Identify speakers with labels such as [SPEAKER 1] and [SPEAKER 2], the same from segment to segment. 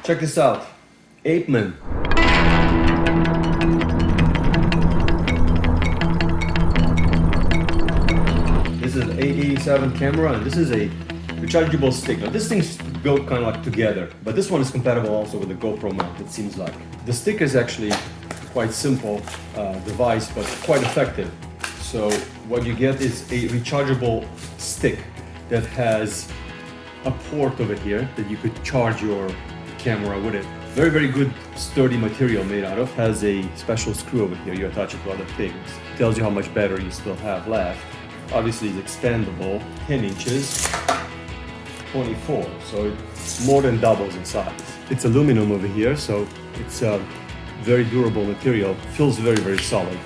[SPEAKER 1] Check this out. APEMAN. This is an A87 camera, and this is a rechargeable stick. Now these things go kind of like together, but this one is compatible also with the GoPro mount, it seems like. The stick is actually quite simple device, but quite effective. So what you get is a rechargeable stick that has a port over here that you could charge your camera with it. Very, very good sturdy material made out of. Has a special screw over here. You attach it to other things. Tells you how much battery you still have left. Obviously it's expandable, 10 inches, 24, so it more than doubles in size. It's aluminum over here, so it's a very durable material. Feels very, very solid.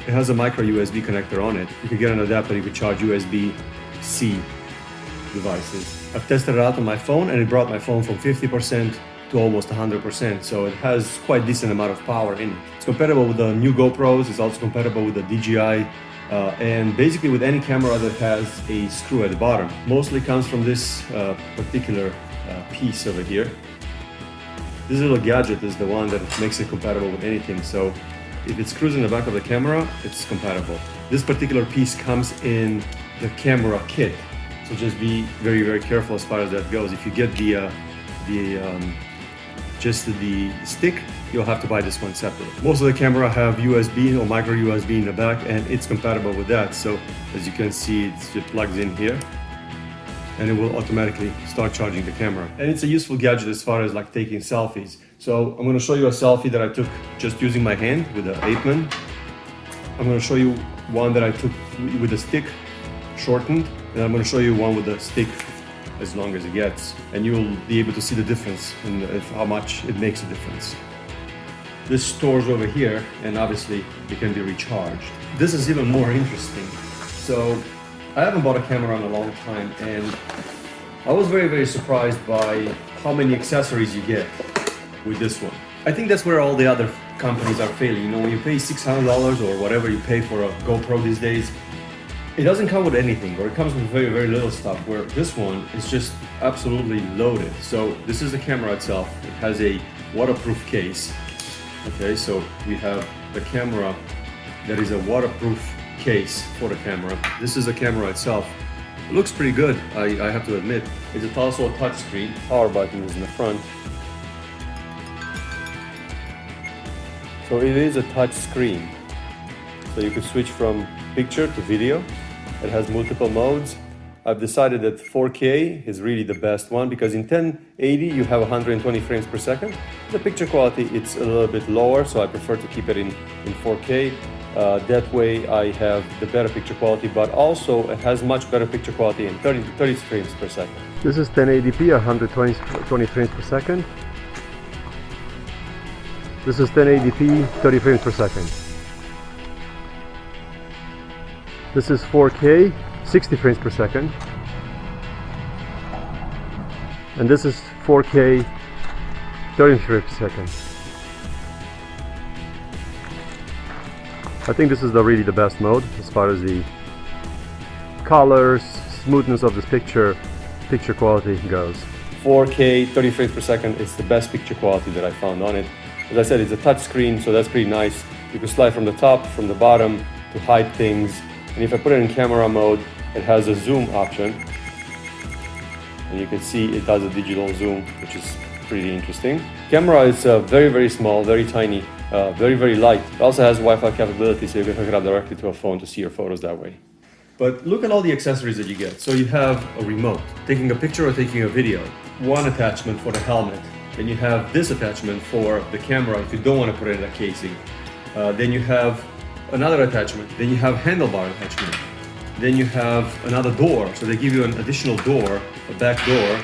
[SPEAKER 1] It has a micro USB connector on it. You can get an adapter, you can charge USB-C devices. I've tested it out on my phone, and it brought my phone from 50% to almost 100%, so it has quite decent amount of power in it. It's compatible with the new GoPros, it's also compatible with the DJI, and basically with any camera that has a screw at the bottom. Mostly comes from this particular piece over here. This little gadget is the one that makes it compatible with anything, so if it screws in the back of the camera, it's compatible. This particular piece comes in the camera kit, so just be very, very careful as far as that goes. If you get just the stick, you'll have to buy this one separate. Most of the camera have USB or micro USB in the back, and it's compatible with that. So as you can see, it plugs in here and it will automatically start charging the camera. And it's a useful gadget as far as like taking selfies. So I'm going to show you a selfie that I took just using my hand with the APEMAN. I'm going to show you one that I took with the stick shortened, and I'm going to show you one with the stick as long as it gets, and you'll be able to see the difference and how much it makes a difference. This stores over here, and obviously it can be recharged. This is even more interesting. So I haven't bought a camera in a long time, and I was very, very surprised by how many accessories you get with this one. I think that's where all the other companies are failing. You know, when you pay $600 or whatever you pay for a GoPro these days, it doesn't come with anything, or it comes with very, very little stuff, where this one is just absolutely loaded. So this is the camera itself. It has a waterproof case. Okay, so we have the camera that is a waterproof case for the camera. This is the camera itself. It looks pretty good, I have to admit. It's also a touch screen. Power button is in the front. So it is a touch screen. So you can switch from picture to video. It has multiple modes. I've decided that 4K is really the best one, because in 1080 you have 120 frames per second. The picture quality, it's a little bit lower, so I prefer to keep it in 4K. That way I have the better picture quality, but also it has much better picture quality in 30 frames per second. This is 1080p, 120 frames per second. This is 1080p, 30 frames per second. This is 4K, 60 frames per second. And this is 4K, 30 frames per second. I think this is really the best mode as far as the colors, smoothness of this picture quality goes. 4K, 30 frames per second, it's the best picture quality that I found on it. As I said, it's a touch screen, so that's pretty nice. You can slide from the top, from the bottom to hide things. And if I put it in camera mode, it has a zoom option. And you can see it does a digital zoom, which is pretty interesting. Camera is very, very small, very tiny, very, very light. It also has Wi-Fi capability, so you can hook it up directly to a phone to see your photos that way. But look at all the accessories that you get. So you have a remote, taking a picture or taking a video. One attachment for the helmet. Then you have this attachment for the camera if you don't want to put it in a casing. Then you have another attachment. Then you have handlebar attachment. Then you have another door. So they give you an additional door, a back door.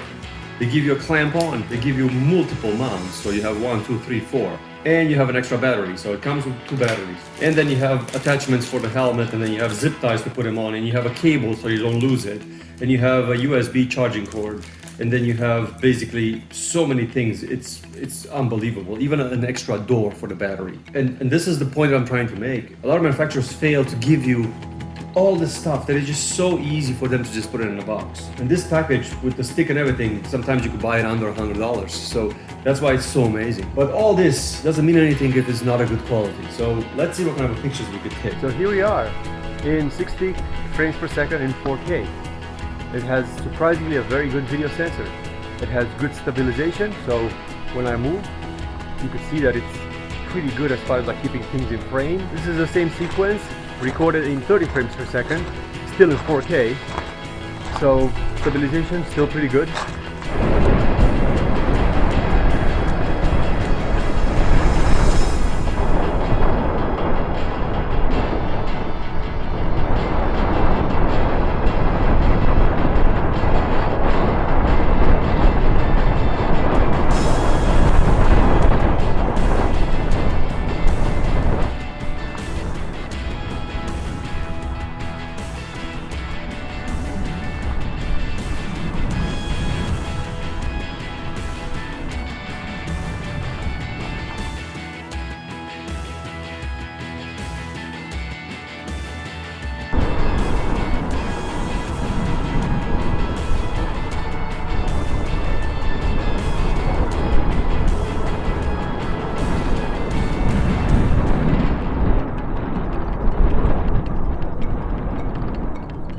[SPEAKER 1] They give you a clamp on. They give you multiple mounts. So you have 1, 2, 3, 4. And you have an extra battery. So it comes with 2 batteries. And then you have attachments for the helmet, and then you have zip ties to put them on, and you have a cable so you don't lose it. And you have a USB charging cord. And then you have basically so many things. It's unbelievable. Even an extra door for the battery. And this is the point that I'm trying to make. A lot of manufacturers fail to give you all this stuff that is just so easy for them to just put it in a box. And this package with the stick and everything, sometimes you could buy it under $100. So that's why it's so amazing. But all this doesn't mean anything if it's not a good quality. So let's see what kind of pictures we could take. So here we are in 60 frames per second in 4K. It has surprisingly a very good video sensor. It has good stabilization, so when I move, you can see that it's pretty good as far as like keeping things in frame. This is the same sequence recorded in 30 frames per second, still in 4K, so stabilization still pretty good.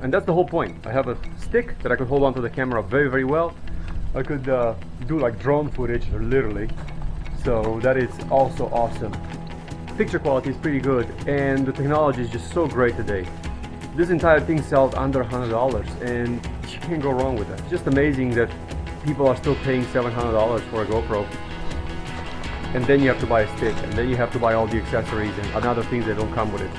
[SPEAKER 1] And that's the whole point. I have a stick that I could hold onto the camera very, very well. I could do like drone footage, literally. So that is also awesome. Picture quality is pretty good, and the technology is just so great today. This entire thing sells under $100, and you can't go wrong with that. It's just amazing that people are still paying $700 for a GoPro. And then you have to buy a stick, and then you have to buy all the accessories and other things that don't come with it.